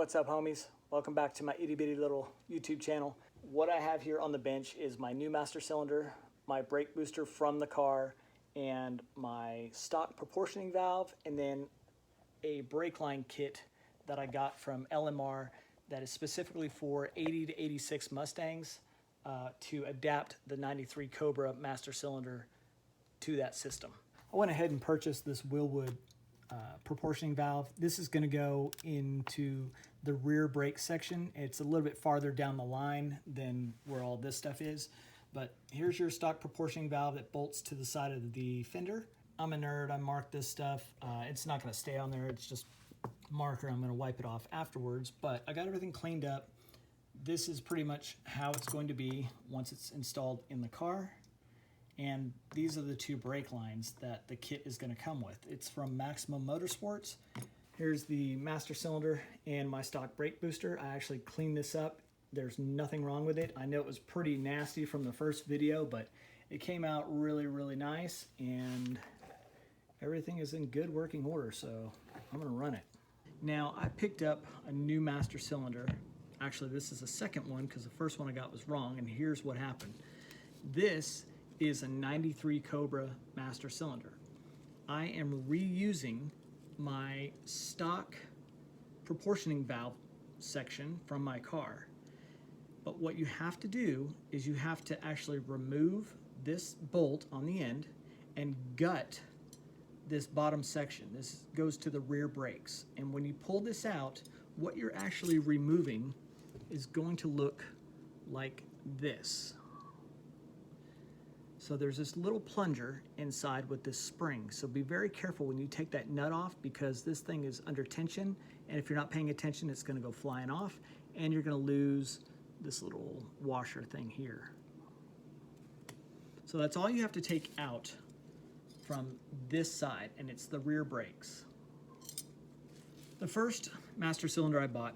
What's up, homies? Welcome back to my itty bitty little YouTube channel. What I have here on the bench is my new master cylinder, my brake booster from the car, and my stock proportioning valve, and then a brake line kit that I got from LMR that is specifically for 80 to 86 Mustangs to adapt the 93 Cobra master cylinder to that system. I went ahead and purchased this Willwood proportioning valve. This is going to go into the rear brake section. It's a little bit farther down the line than where all this stuff is, but here's your stock proportioning valve that bolts to the side of the fender. I'm a nerd. I marked this stuff. It's not going to stay on there. It's just marker. I'm going to wipe it off afterwards, but I got everything cleaned up. This is pretty much how it's going to be once it's installed in the car. And these are the two brake lines that the kit is going to come with. It's from Maximum Motorsports. Here's the master cylinder and my stock brake booster. I actually cleaned this up. There's nothing wrong with it. I know it was pretty nasty from the first video, but it came out really, really nice, and everything is in good working order, so I'm going to run it. Now, I picked up a new master cylinder. Actually, this is a second one because the first one I got was wrong, and here's what happened. This is a 93 Cobra master cylinder. I am reusing my stock proportioning valve section from my car. But what you have to do is you have to actually remove this bolt on the end and gut this bottom section. This goes to the rear brakes. And when you pull this out, what you're actually removing is going to look like this. So there's this little plunger inside with this spring. So be very careful when you take that nut off, because this thing is under tension, and if you're not paying attention, it's going to go flying off, and you're going to lose this little washer thing here. So that's all you have to take out from this side, and it's the rear brakes. The first master cylinder I bought,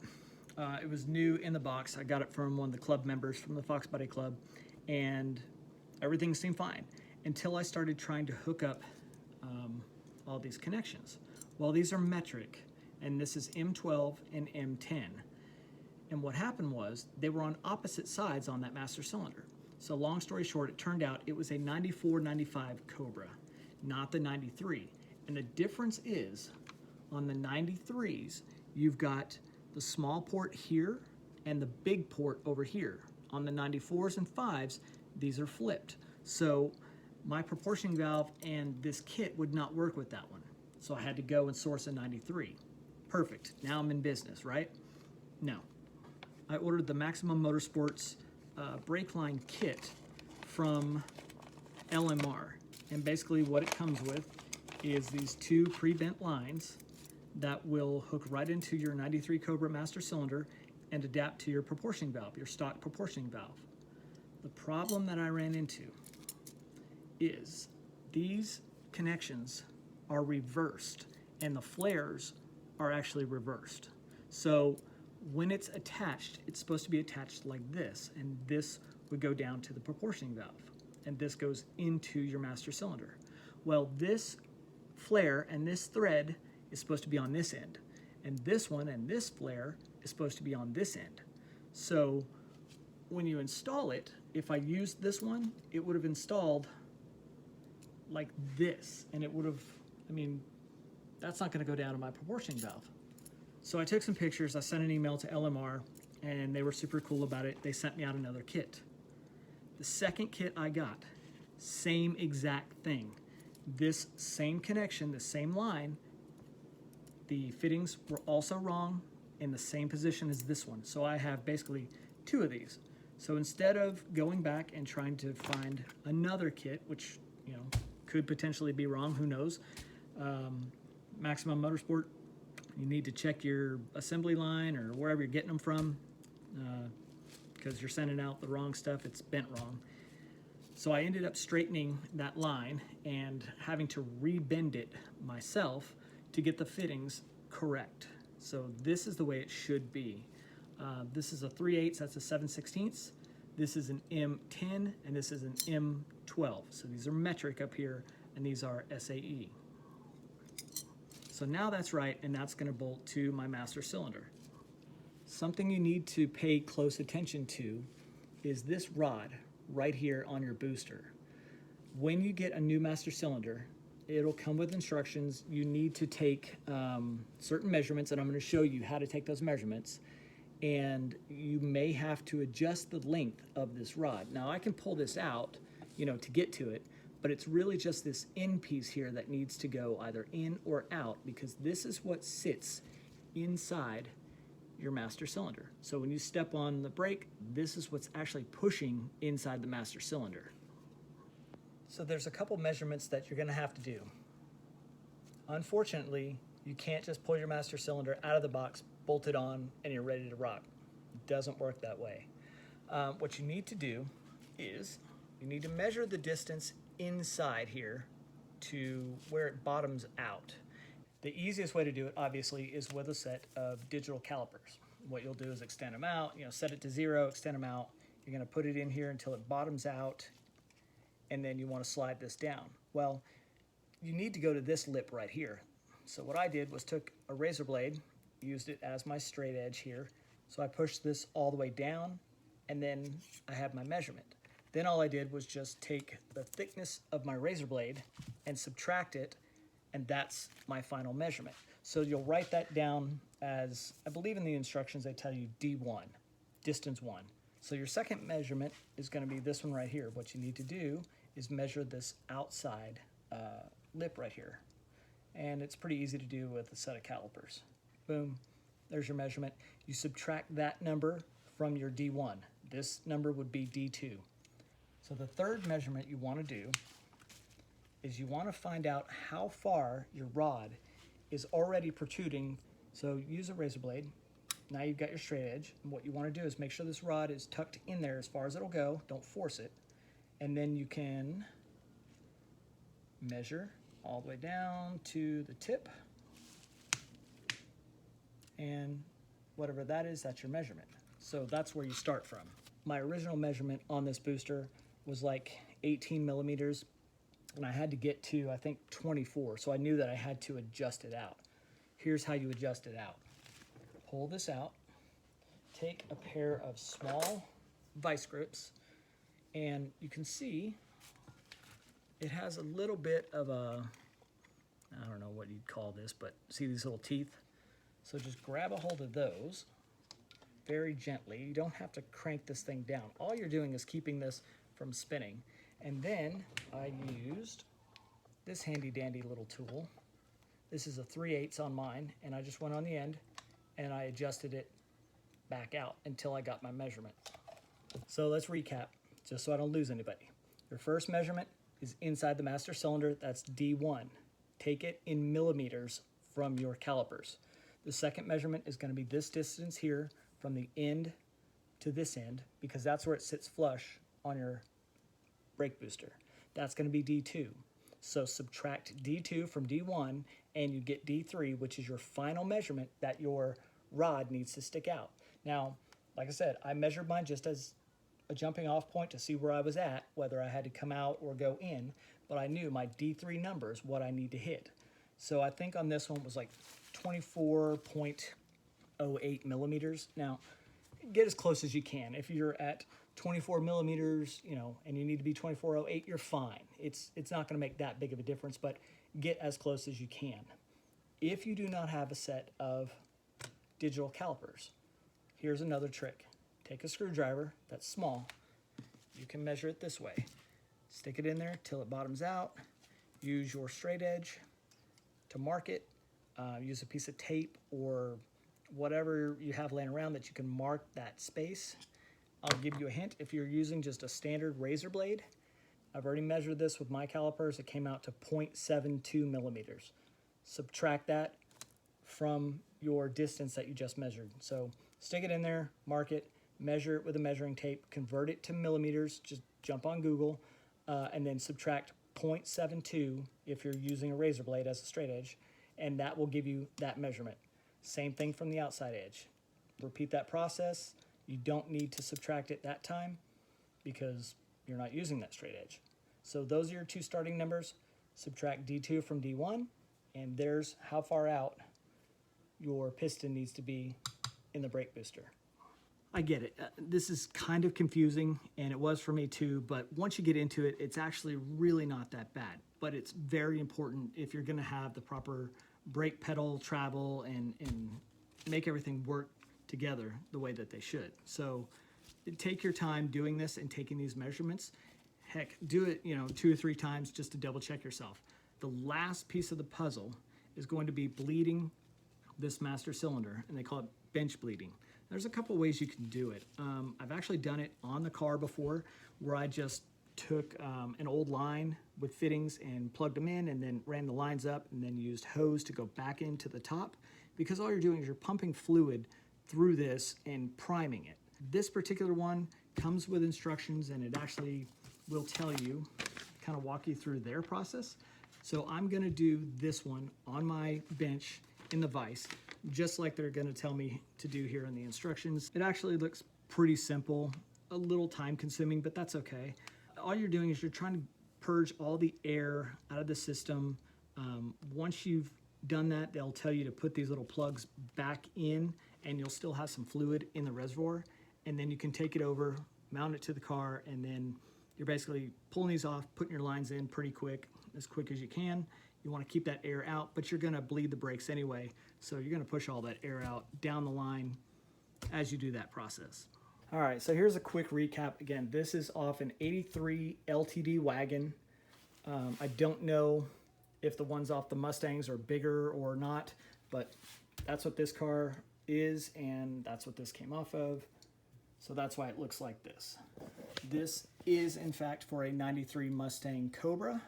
it was new in the box. I got it from one of the club members from the Fox Buddy Club, and everything seemed fine until I started trying to hook up all these connections. Well, these are metric, and this is M12 and M10. And what happened was they were on opposite sides on that master cylinder. So long story short, it turned out it was a 94-95 Cobra, not the 93. And the difference is on the 93s, you've got the small port here and the big port over here. On the 94s and 5s, these are flipped. So my proportioning valve and this kit would not work with that one. So I had to go and source a 93. Perfect. Now I'm in business, right? No. I ordered the Maximum Motorsports brake line kit from LMR. And basically what it comes with is these two pre-bent lines that will hook right into your 93 Cobra master cylinder and adapt to your proportioning valve, your stock proportioning valve. The problem that I ran into is these connections are reversed, and the flares are actually reversed. So when it's attached, it's supposed to be attached like this, and this would go down to the proportioning valve, and this goes into your master cylinder. Well, this flare and this thread is supposed to be on this end, and this one and this flare is supposed to be on this end. So when you install it, if I used this one, it would have installed like this, and it would have, I mean, that's not going to go down to my proportioning valve. So I took some pictures, I sent an email to LMR, and they were super cool about it. They sent me out another kit. The second kit I got, same exact thing. This same connection, the same line, the fittings were also wrong in the same position as this one. So I have basically two of these. So instead of going back and trying to find another kit, which, you know, could potentially be wrong, who knows, Maximum Motorsport, you need to check your assembly line or wherever you're getting them from, because you're sending out the wrong stuff, it's bent wrong. So I ended up straightening that line and having to rebend it myself to get the fittings correct. So this is the way it should be. This is a 3/8, that's a 7/16. This is an M10, and this is an M12. So these are metric up here, and these are SAE. So now that's right, and that's going to bolt to my master cylinder. Something you need to pay close attention to is this rod right here on your booster. When you get a new master cylinder, it'll come with instructions. You need to take certain measurements, and I'm going to show you how to take those measurements. And you may have to adjust the length of this rod. Now I can pull this out, to get to it, but it's really just this end piece here that needs to go either in or out, because this is what sits inside your master cylinder. So when you step on the brake, this is what's actually pushing inside the master cylinder. So there's a couple measurements that you're going to have to do. Unfortunately, you can't just pull your master cylinder out of the box, bolt it on, and you're ready to rock. It doesn't work that way. What you need to do is you need to measure the distance inside here to where it bottoms out. The easiest way to do it, obviously, is with a set of digital calipers. What you'll do is extend them out, set it to 0, extend them out. You're going to put it in here until it bottoms out, and then you want to slide this down. Well, you need to go to this lip right here. So what I did was took a razor blade, used it as my straight edge here. So I pushed this all the way down, and then I have my measurement. Then all I did was just take the thickness of my razor blade and subtract it, and that's my final measurement. So you'll write that down as, I believe in the instructions they tell you D1, distance 1. So your second measurement is going to be this one right here. What you need to do is measure this outside lip right here. And it's pretty easy to do with a set of calipers. Boom, there's your measurement. You subtract that number from your D1. This number would be D2. So the third measurement you want to do is you want to find out how far your rod is already protruding. So use a razor blade. Now you've got your straight edge. And what you want to do is make sure this rod is tucked in there as far as it'll go. Don't force it. And then you can measure all the way down to the tip. And whatever that is, that's your measurement. So that's where you start from. My original measurement on this booster was like 18 millimeters. And I had to get to, I think, 24. So I knew that I had to adjust it out. Here's how you adjust it out. Pull this out. Take a pair of small vice grips. And you can see it has a little bit of a, I don't know what you'd call this, but see these little teeth? So just grab a hold of those very gently. You don't have to crank this thing down. All you're doing is keeping this from spinning. And then I used this handy dandy little tool. This is a 3/8 on mine, and I just went on the end and I adjusted it back out until I got my measurement. So let's recap, just so I don't lose anybody. Your first measurement is inside the master cylinder, that's D1. Take it in millimeters from your calipers. The second measurement is going to be this distance here from the end to this end, because that's where it sits flush on your brake booster. That's going to be D2. So subtract D2 from D1 and you get D3, which is your final measurement that your rod needs to stick out. Now, like I said, I measured mine just as a jumping off point to see where I was at, whether I had to come out or go in, but I knew my D3 numbers, what I need to hit. So I think on this one was like 24.08 millimeters. Now, get as close as you can. If you're at 24 millimeters, and you need to be 24.08, you're fine. It's not going to make that big of a difference, but get as close as you can. If you do not have a set of digital calipers, here's another trick. Take a screwdriver that's small. You can measure it this way. Stick it in there till it bottoms out. Use your straight edge to mark it. Use a piece of tape or whatever you have laying around that you can mark that space. I'll give you a hint. If you're using just a standard razor blade, I've already measured this with my calipers. It came out to 0.72 millimeters. Subtract that from your distance that you just measured. So stick it in there, mark it, measure it with a measuring tape, convert it to millimeters, just jump on Google, and then subtract 0.72 if you're using a razor blade as a straight edge, and that will give you that measurement. Same thing from the outside edge. Repeat that process. You don't need to subtract it that time because you're not using that straight edge. So those are your two starting numbers. Subtract D2 from D1, and there's how far out your piston needs to be in the brake booster. I get it. This is kind of confusing, and it was for me too, but once you get into it, it's actually really not that bad. But it's very important if you're gonna have the proper brake pedal travel and make everything work together the way that they should. So take your time doing this and taking these measurements. Heck, do it 2 or 3 times just to double check yourself. The last piece of the puzzle is going to be bleeding this master cylinder, and they call it bench bleeding. There's a couple ways you can do it. I've actually done it on the car before, where I just took an old line with fittings and plugged them in and then ran the lines up and then used hose to go back into the top, because all you're doing is you're pumping fluid through this and priming it. This particular one comes with instructions, and it actually will tell you, kind of walk you through their process. So I'm gonna do this one on my bench in the vise, just like they're gonna tell me to do here in the instructions. It actually looks pretty simple, a little time consuming, but that's okay. All you're doing is you're trying to purge all the air out of the system. Once you've done that, they'll tell you to put these little plugs back in, and you'll still have some fluid in the reservoir. And then you can take it over, mount it to the car, and then you're basically pulling these off, putting your lines in pretty quick, as quick as you can. You want to keep that air out, but you're gonna bleed the brakes anyway, so you're gonna push all that air out down the line as you do that process. All right, so here's a quick recap. Again, this is off an '83 LTD wagon. I don't know if the ones off the Mustangs are bigger or not, but that's what this car is, and that's what this came off of. So that's why it looks like this. This is, in fact, for a '93 Mustang Cobra.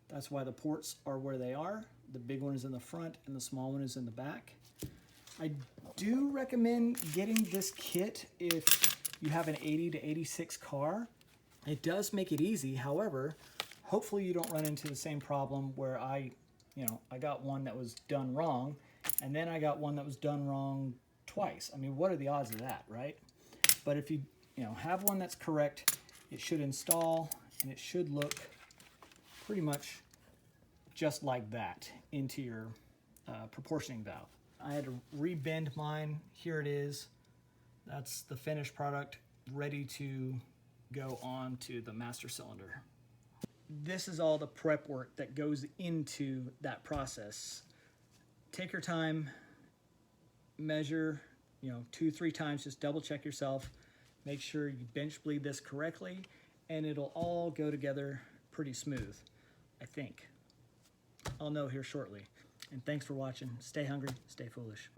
That's why the ports are where they are. The big one is in the front and the small one is in the back. I do recommend getting this kit if you have an 80 to 86 car. It does make it easy. However, hopefully you don't run into the same problem where I got one that was done wrong, and then I got one that was done wrong twice. I mean, what are the odds of that, right? But if you have one that's correct, it should install, and it should look pretty much just like that into your proportioning valve. I had to rebend mine. Here it is. That's the finished product, ready to go on to the master cylinder. This is all the prep work that goes into that process. Take your time, measure 2, 3 times, just double check yourself, make sure you bench bleed this correctly, and it'll all go together pretty smooth, I think. I'll know here shortly. And thanks for watching. Stay hungry, stay foolish.